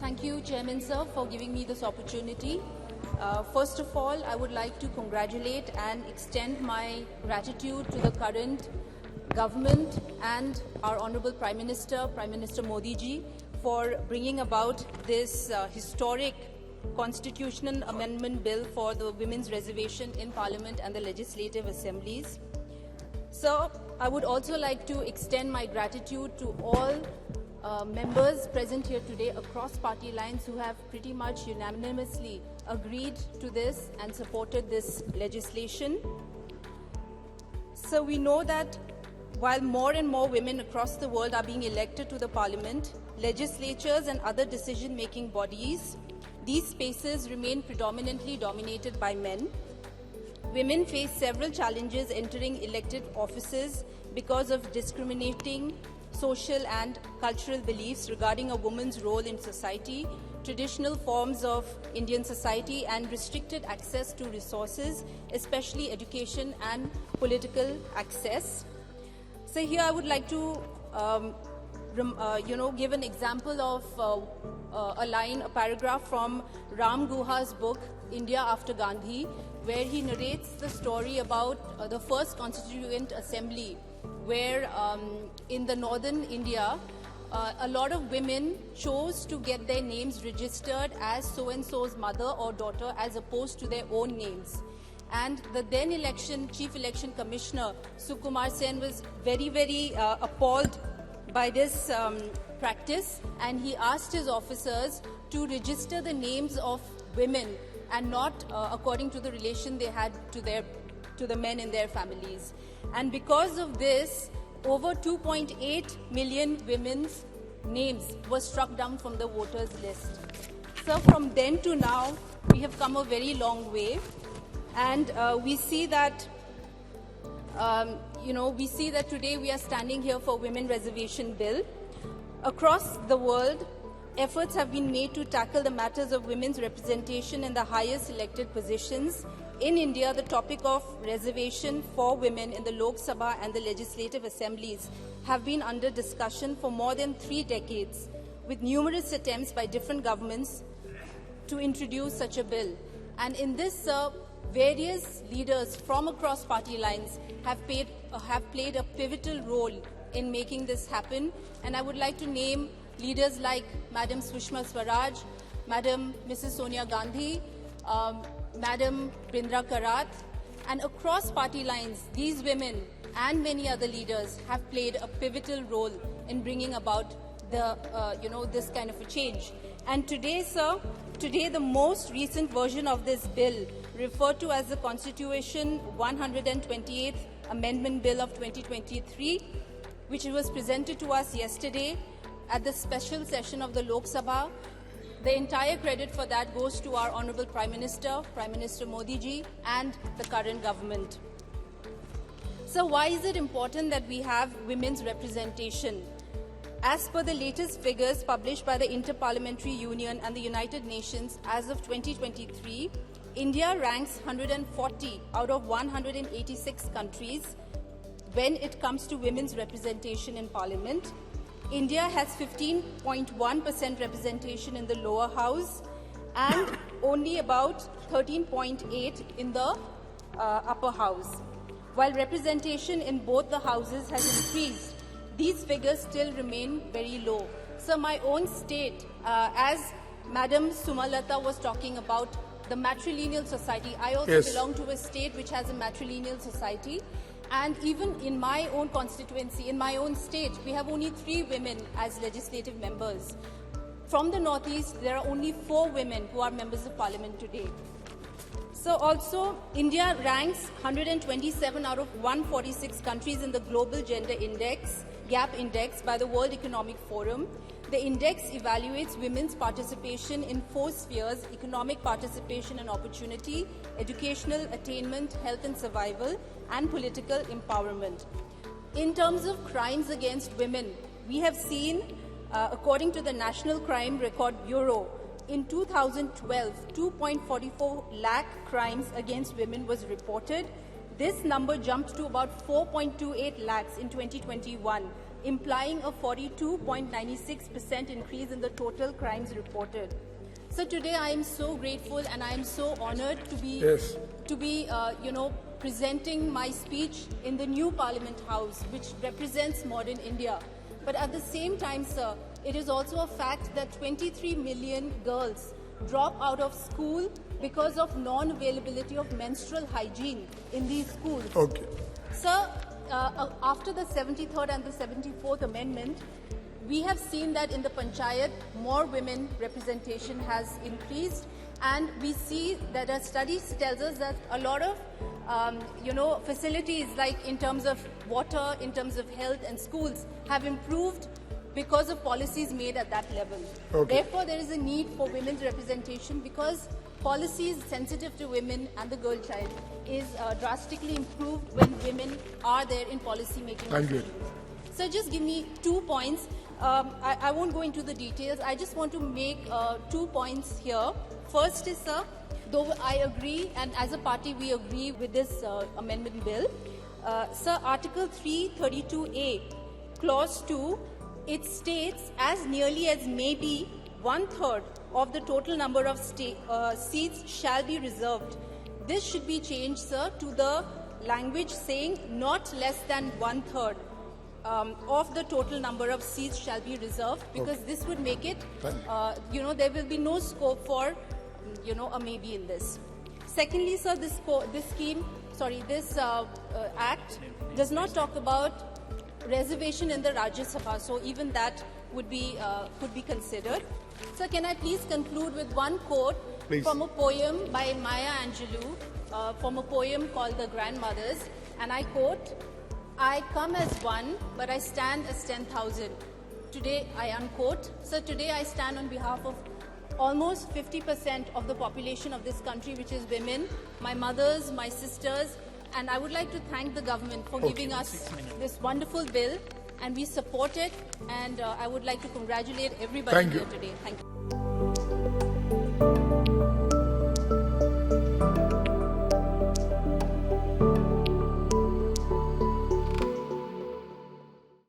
Thank you, Chairman Sir, for giving me this opportunity. First of all, I would like to congratulate and extend my gratitude to the current government and our Honorable Prime Minister Modi ji, for bringing about this historic constitutional amendment bill for the women's reservation in Parliament and the legislative assemblies. So, I would also like to extend my gratitude to all members present here today across party lines who have pretty much unanimously agreed to this and supported this legislation. So we know that while more and more women across the world are being elected to the Parliament, legislatures and other decision-making bodies, these spaces remain predominantly dominated by men. Women face several challenges entering elected offices because of discriminating social and cultural beliefs regarding a woman's role in society, traditional forms of Indian society, and restricted access to resources, especially education and political access. So here I would like to give an example of a paragraph from Ram Guha's book, India After Gandhi, where he narrates the story about the first Constituent Assembly, where in the northern India, a lot of women chose to get their names registered as so-and-so's mother or daughter as opposed to their own names. And the then Chief Election Commissioner, Sukumar Sen, was very appalled by this practice, and he asked his officers to register the names of women and not according to the relation they had to the men in their families. And because of this, over 2.8 million women's names were struck down from the voters list. So from then to now, we have come a very long way, and we see that today we are standing here for Women Reservation Bill. Across the world, efforts have been made to tackle the matters of women's representation in the highest elected positions. In India, the topic of reservation for women in the Lok Sabha and the legislative assemblies have been under discussion for more than 3 decades, with numerous attempts by different governments to introduce such a bill. And in this, various leaders from across party lines have played a pivotal role in making this happen. And I would like to name leaders like Madam Sushma Swaraj, Madam Mrs. Sonia Gandhi, Madam Brindra Karat, and across party lines, these women and many other leaders have played a pivotal role in bringing about this kind of a change. And today, sir, the most recent version of this bill, referred to as the Constitution 128th Amendment Bill of 2023, which was presented to us yesterday at the special session of the Lok Sabha. The entire credit for that goes to our Honorable Prime Minister Modi ji, and the current government. So why is it important that we have women's representation? As per the latest figures published by the Inter-Parliamentary Union and the United Nations as of 2023, India ranks 140 out of 186 countries when it comes to women's representation in Parliament. India has 15.1% representation in the lower house and only about 13.8% in the upper house. While representation in both the houses has increased, these figures still remain very low. So my own state, as Madam Sumalata was talking about the matrilineal society, I also belong to a state which has a matrilineal society. And even in my own constituency, in my own state, we have only 3 women as legislative members. From the Northeast, there are only 4 women who are members of Parliament today. So also, India ranks 127 out of 146 countries in the Global Gender Gap Index by the World Economic Forum. The index evaluates women's participation in 4 spheres: economic participation and opportunity, educational attainment, health and survival, and political empowerment. In terms of crimes against women, we have seen, according to the National Crime Record Bureau, in 2012, 2.44 lakh crimes against women was reported. This number jumped to about 4.28 lakhs in 2021. implying a 42.96% increase in the total crimes reported. So today I am so grateful and I am so honored to be, presenting my speech in the new Parliament House, which represents modern India. But at the same time, sir, it is also a fact that 23 million girls drop out of school because of non-availability of menstrual hygiene in these schools. Okay. Sir, after the 73rd and the 74th Amendment, we have seen that in the Panchayat, more women representation has increased, and we see that a study tells us that a lot of facilities, like in terms of water, in terms of health and schools, have improved because of policies made at that level. Okay. Therefore, there is a need for women's representation because policies sensitive to women and the girl child is drastically improved when women are there in policy making. Thank you. So just give me 2 points. I won't go into the details. I just want to make 2 points here. First is, sir, though I agree, and as a party we agree with this amendment bill, sir, Article 332A, Clause 2, it states as nearly as may be 1/3 of the total number of seats shall be reserved. This should be changed, sir, to the language saying not less than 1/3 of the total number of seats shall be reserved, because this would make it, there will be no scope for, a maybe in this. Secondly, sir, this act does not talk about reservation in the Rajya Sabha, so even that would be could be considered. So can I please conclude with one quote from a poem by Maya Angelou, from a poem called The Grandmothers, and I quote, "I come as one, but I stand as 10,000. Today, I unquote. So today I stand on behalf of almost 50% of the population of this country, which is women, my mothers, my sisters, and I would like to thank the government for giving us this wonderful bill, and we support it, and I would like to congratulate everybody here today. Thank you.